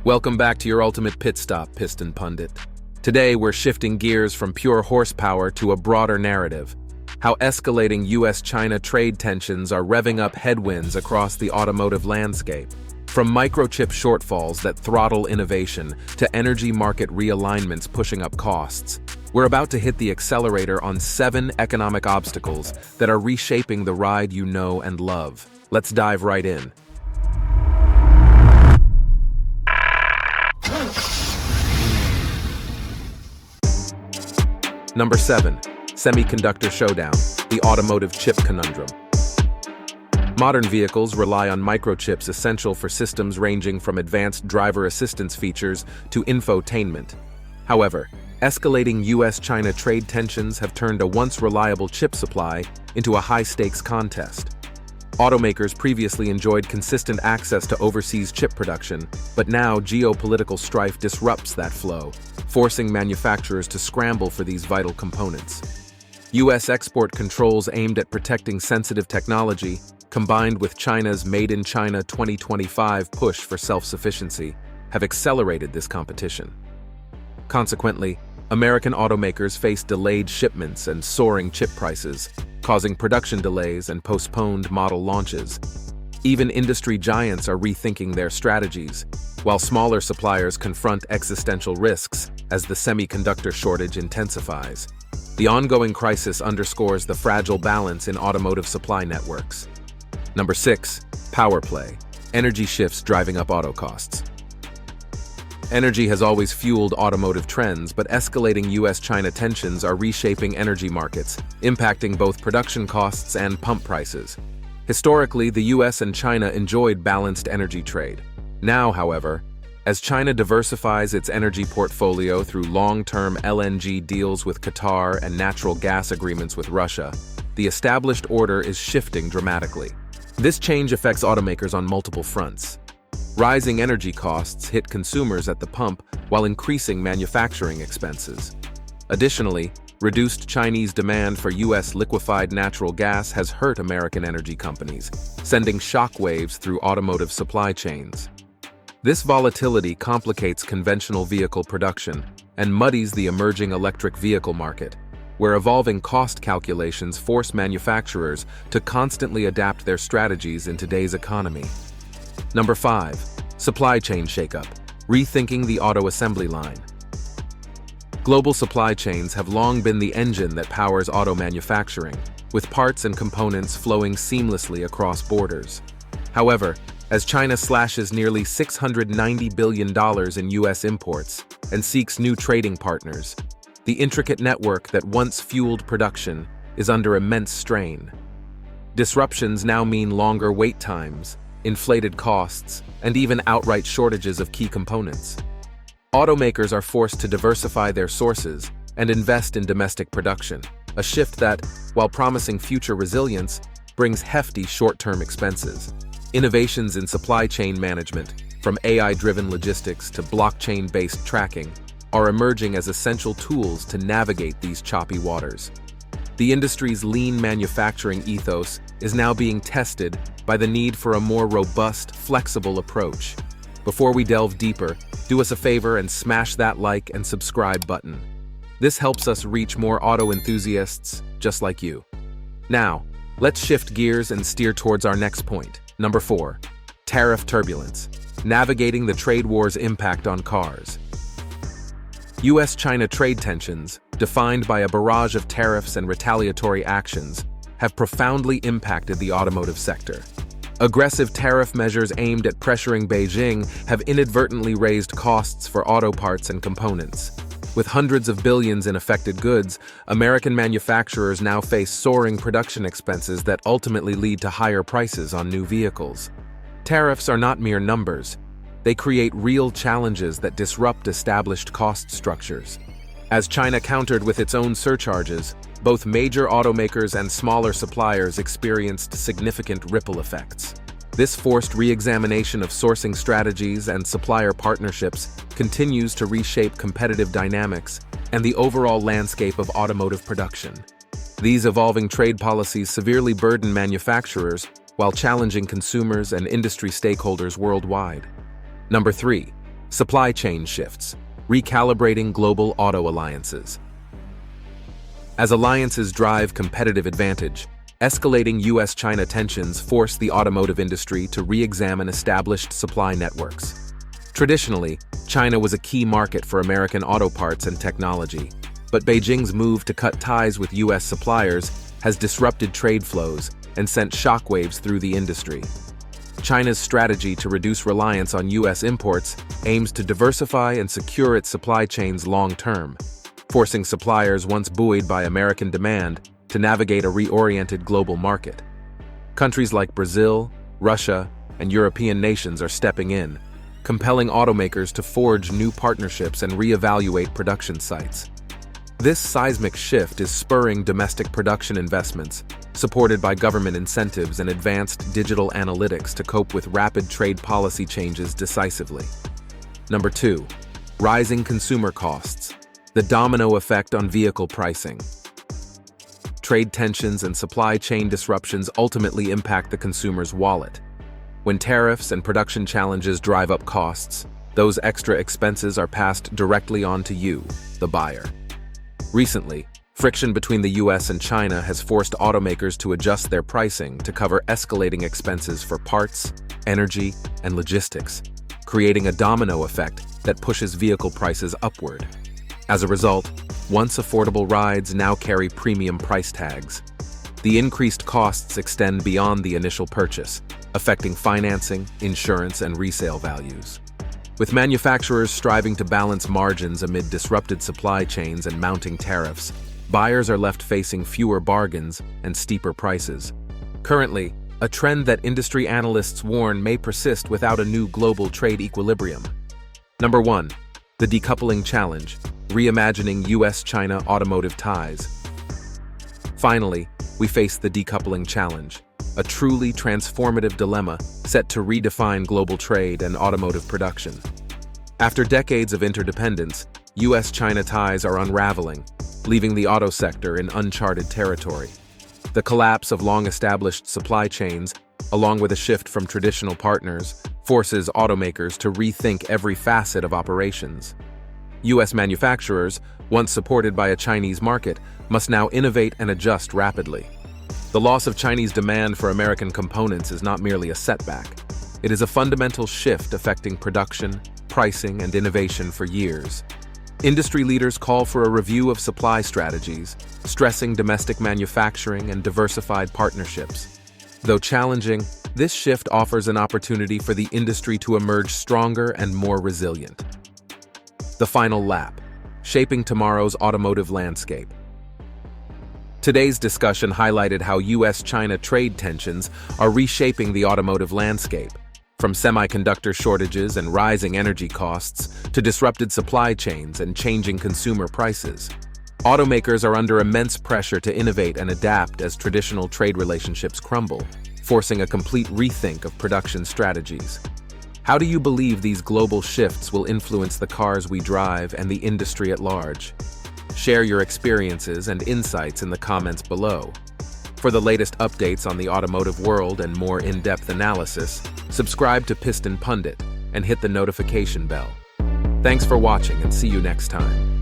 Welcome back to your ultimate pit stop, Piston Pundit. Today, we're shifting gears from pure horsepower to a broader narrative. How escalating US-China trade tensions are revving up headwinds across the automotive landscape. From microchip shortfalls that throttle innovation to energy market realignments pushing up costs, we're about to hit the accelerator on 7 economic obstacles that are reshaping the ride you know and love. Let's dive right in. Number 7. Semiconductor Showdown, the automotive chip conundrum. Modern vehicles rely on microchips essential for systems ranging from advanced driver assistance features to infotainment. However, escalating US-China trade tensions have turned a once reliable chip supply into a high-stakes contest. Automakers previously enjoyed consistent access to overseas chip production, but now geopolitical strife disrupts that flow, forcing manufacturers to scramble for these vital components. US export controls aimed at protecting sensitive technology, combined with China's Made in China 2025 push for self-sufficiency, have accelerated this competition. Consequently, American automakers face delayed shipments and soaring chip prices, causing production delays and postponed model launches. Even industry giants are rethinking their strategies, while smaller suppliers confront existential risks as the semiconductor shortage intensifies. The ongoing crisis underscores the fragile balance in automotive supply networks. Number 6. Power play. Energy shifts driving up auto costs. Energy has always fueled automotive trends, but escalating US-China tensions are reshaping energy markets, impacting both production costs and pump prices. Historically, the US and China enjoyed balanced energy trade. Now, however, as China diversifies its energy portfolio through long-term LNG deals with Qatar and natural gas agreements with Russia, the established order is shifting dramatically. This change affects automakers on multiple fronts. Rising energy costs hit consumers at the pump while increasing manufacturing expenses. Additionally, reduced Chinese demand for US liquefied natural gas has hurt American energy companies, sending shockwaves through automotive supply chains. This volatility complicates conventional vehicle production and muddies the emerging electric vehicle market, where evolving cost calculations force manufacturers to constantly adapt their strategies in today's economy. Number 5. Supply chain shakeup, rethinking the auto assembly line. Global supply chains have long been the engine that powers auto manufacturing, with parts and components flowing seamlessly across borders. However, as China slashes nearly $690 billion in US imports and seeks new trading partners, the intricate network that once fueled production is under immense strain. Disruptions now mean longer wait times, inflated costs, and even outright shortages of key components. Automakers are forced to diversify their sources and invest in domestic production, a shift that, while promising future resilience, brings hefty short-term expenses. Innovations in supply chain management, from AI-driven logistics to blockchain-based tracking, are emerging as essential tools to navigate these choppy waters. The industry's lean manufacturing ethos is now being tested by the need for a more robust, flexible approach. Before we delve deeper, do us a favor and smash that like and subscribe button. This helps us reach more auto enthusiasts just like you. Now, let's shift gears and steer towards our next point. Number 4. Tariff turbulence, navigating the trade war's impact on cars. US-China trade tensions, defined by a barrage of tariffs and retaliatory actions, have profoundly impacted the automotive sector. Aggressive tariff measures aimed at pressuring Beijing have inadvertently raised costs for auto parts and components. With hundreds of billions in affected goods, American manufacturers now face soaring production expenses that ultimately lead to higher prices on new vehicles. Tariffs are not mere numbers. They create real challenges that disrupt established cost structures. As China countered with its own surcharges, both major automakers and smaller suppliers experienced significant ripple effects. This forced re-examination of sourcing strategies and supplier partnerships continues to reshape competitive dynamics and the overall landscape of automotive production. These evolving trade policies severely burden manufacturers while challenging consumers and industry stakeholders worldwide. Number 3. Supply chain shifts, recalibrating global auto alliances. As alliances drive competitive advantage, escalating US-China tensions force the automotive industry to re-examine established supply networks. Traditionally, China was a key market for American auto parts and technology, but Beijing's move to cut ties with US suppliers has disrupted trade flows and sent shockwaves through the industry. China's strategy to reduce reliance on US imports aims to diversify and secure its supply chains long-term, forcing suppliers once buoyed by American demand to navigate a reoriented global market. Countries like Brazil, Russia, and European nations are stepping in, compelling automakers to forge new partnerships and reevaluate production sites. This seismic shift is spurring domestic production investments, supported by government incentives and advanced digital analytics to cope with rapid trade policy changes decisively. Number 2. Rising consumer costs. The domino effect on vehicle pricing. Trade tensions and supply chain disruptions ultimately impact the consumer's wallet. When tariffs and production challenges drive up costs, those extra expenses are passed directly on to you, the buyer. Recently, friction between the US and China has forced automakers to adjust their pricing to cover escalating expenses for parts, energy, and logistics, creating a domino effect that pushes vehicle prices upward. As a result, once affordable rides now carry premium price tags. The increased costs extend beyond the initial purchase, affecting financing, insurance, and resale values. With manufacturers striving to balance margins amid disrupted supply chains and mounting tariffs, buyers are left facing fewer bargains and steeper prices. Currently, a trend that industry analysts warn may persist without a new global trade equilibrium. Number 1. The decoupling challenge, reimagining US-China automotive ties. Finally, we face the decoupling challenge, a truly transformative dilemma set to redefine global trade and automotive production. After decades of interdependence, US-China ties are unraveling, leaving the auto sector in uncharted territory. The collapse of long-established supply chains, along with a shift from traditional partners, forces automakers to rethink every facet of operations. US manufacturers, once supported by a Chinese market, must now innovate and adjust rapidly. The loss of Chinese demand for American components is not merely a setback. It is a fundamental shift affecting production, pricing, and innovation for years. Industry leaders call for a review of supply strategies, stressing domestic manufacturing and diversified partnerships. Though challenging, this shift offers an opportunity for the industry to emerge stronger and more resilient. The final lap, shaping tomorrow's automotive landscape. Today's discussion highlighted how US-China trade tensions are reshaping the automotive landscape, from semiconductor shortages and rising energy costs to disrupted supply chains and changing consumer prices. Automakers are under immense pressure to innovate and adapt as traditional trade relationships crumble, forcing a complete rethink of production strategies. How do you believe these global shifts will influence the cars we drive and the industry at large? Share your experiences and insights in the comments below. For the latest updates on the automotive world and more in-depth analysis, subscribe to Piston Pundit and hit the notification bell. Thanks for watching and see you next time.